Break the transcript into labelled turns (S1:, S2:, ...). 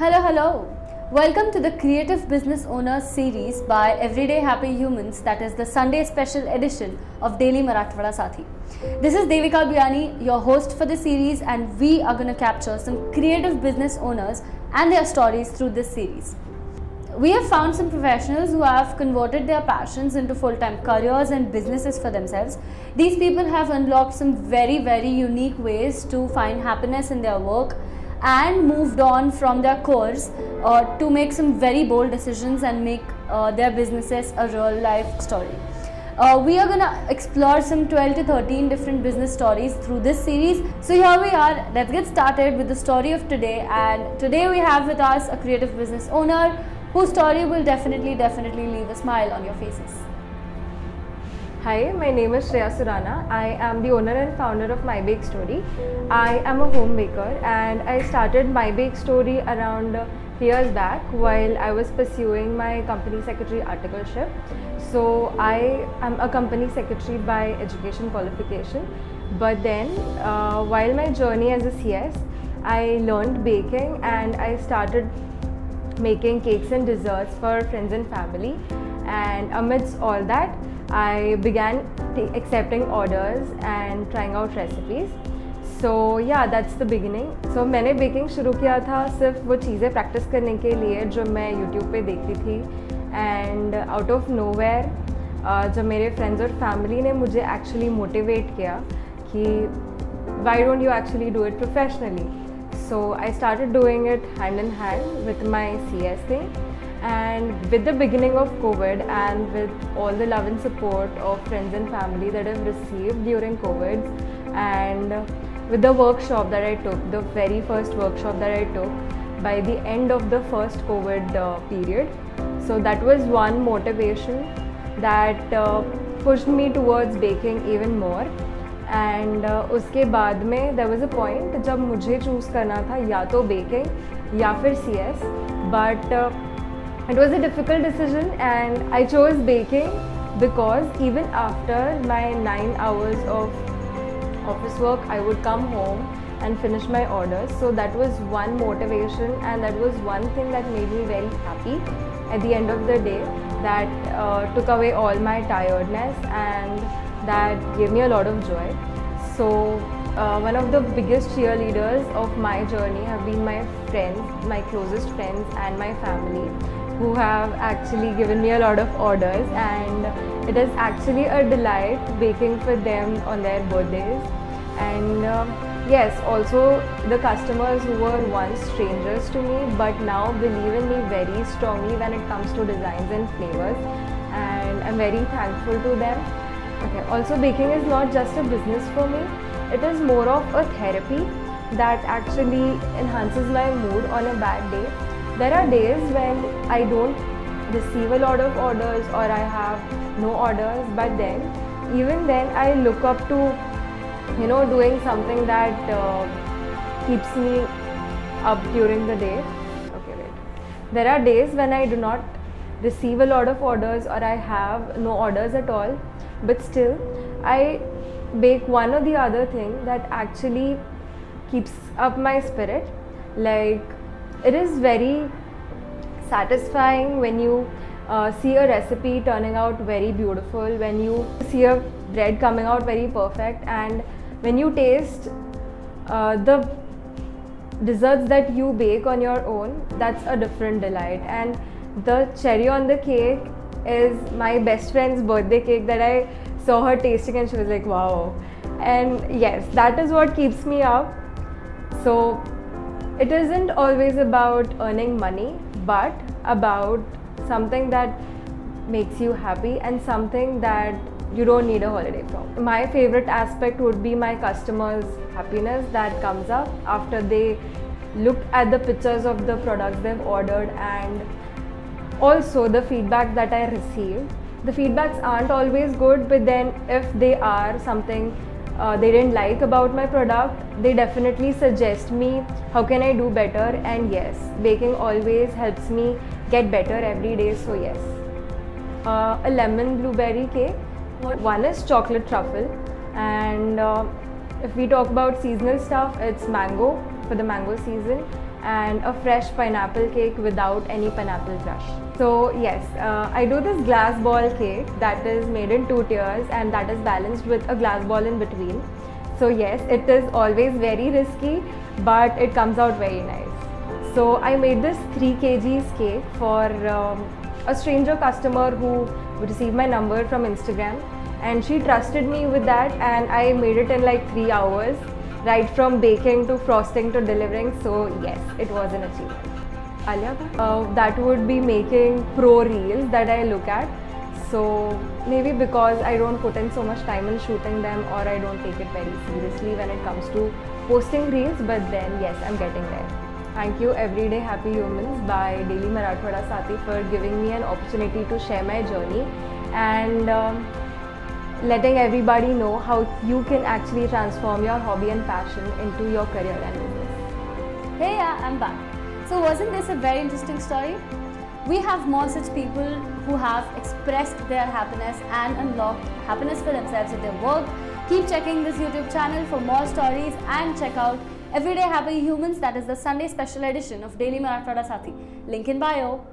S1: Hello, hello. Welcome to the Creative Business Owners series by Everyday Happy Humans, that is the Sunday special edition of Daily Marathwada Sathi. This is Devika Biani, your host for the series, and we are going to capture some creative business owners and their stories through this series. We have found some professionals who have converted their passions into full-time careers and businesses for themselves. These people have unlocked some very unique ways to find happiness in their work and moved on from their course to make some very bold decisions and make their businesses a real life story. We are going to explore some 12 to 13 different business stories through this series. So here we are. Let's get started with the story of today. And today we have with us a creative business owner whose story will definitely leave a smile on your faces.
S2: Hi, my name is Shreya Surana. I am the owner and founder of My Bake Story. I am a home baker and I started My Bake Story around years back while I was pursuing my company secretary articleship. So I am a company secretary by education qualification. But then while my journey as a CS, I learned baking and I started making cakes and desserts for friends and family. And amidst all that, I began accepting orders and trying out recipes. So yeah, that's the beginning. So मैंने baking शुरू किया था सिर्फ वो चीज़ें practice करने के लिए जो मैं YouTube पे देखती थी. And out of nowhere जब मेरे friends और family ने मुझे actually motivate किया कि why don't you actually do it professionally? So I started doing it hand in hand with my CS thing. And with the beginning of COVID and with all the love and support of friends and family that I've received during COVID, and with the workshop that I took, the very first workshop that I took by the end of the first COVID period, so that was one motivation that pushed me towards baking even more. And उसके बाद में there was a point जब मुझे choose करना था या तो baking या फिर CS, but it was a difficult decision and I chose baking because even after my 9 hours of office work, I would come home and finish my orders. So that was one motivation and that was one thing that made me very happy at the end of the day, that took away all my tiredness and that gave me a lot of joy. So one of the biggest cheerleaders of my journey have been my friends, my closest friends and my family, who have actually given me a lot of orders, and it is actually a delight baking for them on their birthdays. And yes, also the customers who were once strangers to me but now believe in me very strongly when it comes to designs and flavors, and I'm very thankful to them. Okay. Also, baking is not just a business for me, it is more of a therapy that actually enhances my mood on a bad day. There are days when I don't receive a lot of orders or I have no orders, but then even then I look up to doing something that keeps me up during the day. Okay, wait. There are days when I do not receive a lot of orders or I have no orders at all, but still I bake one or the other thing that actually keeps up my spirit. Like, it is very satisfying when you see a recipe turning out very beautiful, when you see a bread coming out very perfect, and when you taste the desserts that you bake on your own. That's a different delight. And the cherry on the cake is my best friend's birthday cake that I saw her tasting and she was like, wow. And yes, that is what keeps me up. So it isn't always about earning money, but about something that makes you happy and something that you don't need a holiday from. My favorite aspect would be my customers' happiness that comes up after they look at the pictures of the products they've ordered, and also the feedback that I receive. The feedbacks aren't always good, but then if they are something they didn't like about my product, they definitely suggest me how can I do better. And yes, baking always helps me get better every day. So yes, a lemon blueberry cake. One is chocolate truffle, and if we talk about seasonal stuff, it's mango for the mango season. and a fresh pineapple cake without any pineapple crush. So yes, I do this glass ball cake that is made in 2 tiers and that is balanced with a glass ball in between. So yes, it is always very risky, but it comes out very nice. So I made this 3 kgs cake for a stranger customer who received my number from Instagram, and she trusted me with that, and I made it in like 3 hours, right from baking to frosting to delivering. So yes, it was an achievement. Alia Bhatt? That would be making pro reels that I look at. So maybe because I don't put in so much time in shooting them, or I don't take it very seriously when it comes to posting reels, but then yes, I'm getting there. Thank you Everyday Happy Humans by Daily Marathwada Sati for giving me an opportunity to share my journey and letting everybody know how you can actually transform your hobby and passion into your career and business.
S1: Hey, yeah, I'm back. So wasn't this a very interesting story? We have more such people who have expressed their happiness and unlocked happiness for themselves in their work. Keep checking this YouTube channel for more stories and check out Everyday Happy Humans, that is the Sunday special edition of Daily Marathwada Sati. Link in bio.